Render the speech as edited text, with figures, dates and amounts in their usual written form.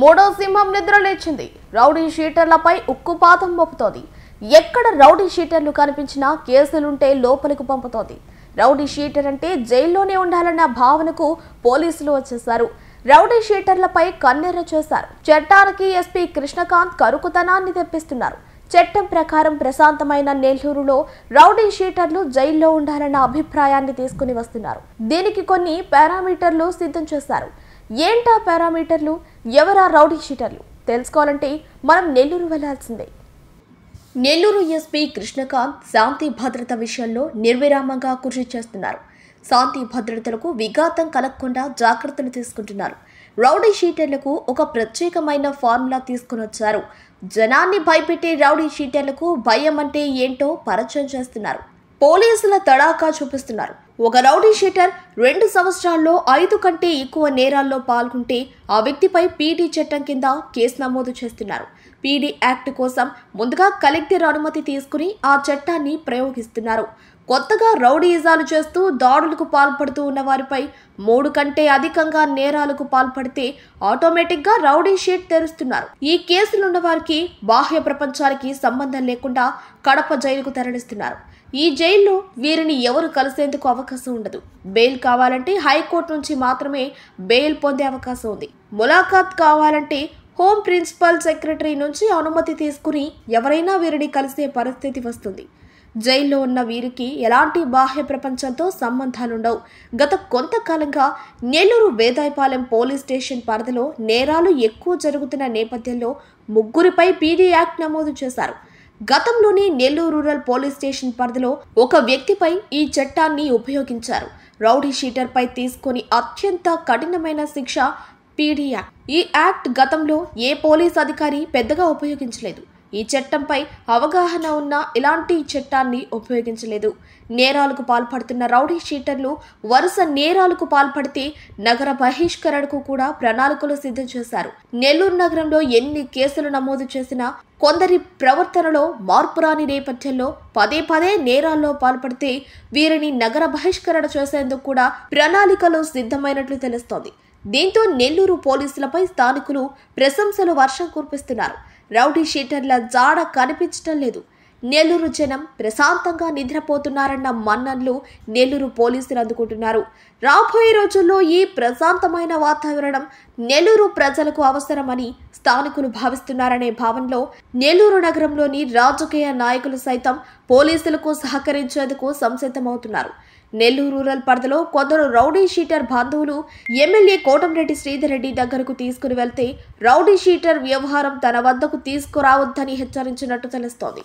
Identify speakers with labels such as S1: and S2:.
S1: మూడో సింహం నిద్రలేచింది. రౌడీ షీటర్లపై ఉక్కుపాతం మోపుతోంది. ఎక్కడ రౌడీ షీటర్లు కనిపించినా కేసులుంటే లోపలికి పంపుతోంది. రౌడీ షీటర్ అంటే జైల్లోనే ఉండాలన్న భావనకు పోలీసులు వచ్చేశారు. రౌడీ షీటర్లపై కన్నెర్ర చేశారు. చట్టానికి ఎస్పీ కృష్ణకాంత్ కరుకుతనాన్ని తెప్పిస్తున్నారు. చట్టం ప్రకారం ప్రశాంతమైన నెల్లూరులో రౌడీ షీటర్లు జైల్లో ఉండాలన్న అభిప్రాయాన్ని తీసుకుని వస్తున్నారు. దీనికి కొన్ని పారామీటర్లు సిద్ధం చేశారు. ఏంటా పారామీటర్లు? ఎవరా రౌడీ షీటర్లు? తెలుసుకోవాలంటే మనం నెల్లూరు వెళ్లాల్సిందే. నెల్లూరు ఎస్పీ కృష్ణకాంత్ శాంతి భద్రత విషయంలో నిర్విరామంగా కృషి చేస్తున్నారు. శాంతి భద్రతలకు విఘాతం కలగకుండా జాగ్రత్తలు తీసుకుంటున్నారు. రౌడీ షీటర్లకు ఒక ప్రత్యేకమైన ఫార్ములా తీసుకుని వచ్చారు. జనాన్ని భయపెట్టే రౌడీ షీటర్లకు భయం అంటే ఏంటో పరిచయం చేస్తున్నారు. పోలీసుల తడాకా చూపిస్తున్నారు. ఒక రౌడీ షీటర్ 2 సంవత్సరాల్లో 5 కంటే ఎక్కువ నేరాల్లో పాల్గొంటే ఆ వ్యక్తిపై పీడీ చట్టం కింద కేసు నమోదు చేస్తున్నారు. పీడీ యాక్ట్ కోసం ముందుగా కలెక్టర్ అనుమతి తీసుకుని ఆ చట్టాన్ని ప్రయోగిస్తున్నారు. కొత్తగా రౌడీయిజాలు చేస్తూ దాడులకు పాల్పడుతూ ఉన్న వారిపై 3 కంటే అధికంగా నేరాలకు పాల్పడితే ఆటోమేటిక్గా రౌడీ షీట్ తెరుస్తున్నారు. ఈ కేసులున్న వారికి బాహ్య ప్రపంచానికి సంబంధం లేకుండా కడప జైలుకు తరలిస్తున్నారు. ఈ జైల్లో వీరిని ఎవరు కలిసేందుకు అవకాశం ఉండదు. బెయిల్ కావాలంటే హైకోర్టు నుంచి మాత్రమే బెయిల్ పొందే అవకాశం ఉంది. ములాఖాత్ కావాలంటే హోమ్ ప్రిన్సిపల్ సెక్రటరీ నుంచి అనుమతి తీసుకుని ఎవరైనా వీరిని కలిసే పరిస్థితి వస్తుంది. జైల్లో ఉన్న వీరికి ఎలాంటి బాహ్య ప్రపంచంతో సంబంధాలుండవు. గత కొంతకాలంగా నెల్లూరు వేదాయపాలెం పోలీస్ స్టేషన్ పరిధిలో నేరాలు ఎక్కువ జరుగుతున్న నేపథ్యంలో 3 పీడీ యాక్ట్ నమోదు చేశారు. గతంలోనే నెల్లూరు రూరల్ పోలీస్ స్టేషన్ పరిధిలో ఒక వ్యక్తిపై ఈ చట్టాన్ని ఉపయోగించారు. రౌడీ షీటర్ పై తీసుకొని అత్యంత కఠినమైన శిక్ష పీడీ యాక్ట్. ఈ యాక్ట్ గతంలో ఏ పోలీస్ అధికారి పెద్దగా ఉపయోగించలేదు. ఈ చట్టంపై అవగాహన ఉన్న ఇలాంటి చట్టాన్ని ఉపయోగించలేదు. నేరాలకు పాల్పడుతున్న రౌడీ షీటర్లు వరుస నేరాలకు పాల్పడితే నగర బహిష్కరణకు కూడా ప్రణాళికలు సిద్ధం చేశారు. నెల్లూరు నగరంలో ఎన్ని కేసులు నమోదు చేసినా కొందరి ప్రవర్తనలో మార్పు రాని నేపథ్యంలో పదే నేరాల్లో పాల్పడితే వీరిని నగర బహిష్కరణ చేసేందుకు కూడా ప్రణాళికలు సిద్ధమైనట్లు తెలుస్తోంది. దీంతో నెల్లూరు పోలీసులపై స్థానికులు ప్రశంసలు వర్షం కురిపిస్తున్నారు. రౌడీ షీటర్ల జాడ కనిపించడం లేదు. నెల్లూరు జనం ప్రశాంతంగా నిద్రపోతున్నారన్న మన్ననలు నెల్లూరు పోలీసులు అందుకుంటున్నారు. రాబోయే రోజుల్లో ఈ ప్రశాంతమైన వాతావరణం నెల్లూరు ప్రజలకు అవసరమని స్థానికులు భావిస్తున్నారనే భావనలో నెల్లూరు నగరంలోని రాజకీయ నాయకులు సైతం పోలీసులకు సహకరించేందుకు సంసిద్ధమవుతున్నారు. నెల్లూరు రూరల్ పరిధిలో కొందరు రౌడీ షీటర్ బంధువులు ఎమ్మెల్యే కోటంరెడ్డి శ్రీధర్ రెడ్డి దగ్గరకు తీసుకుని వెళ్తే రౌడీ షీటర్ వ్యవహారం తన వద్దకు తీసుకురావద్దని హెచ్చరించినట్టు తెలుస్తోంది.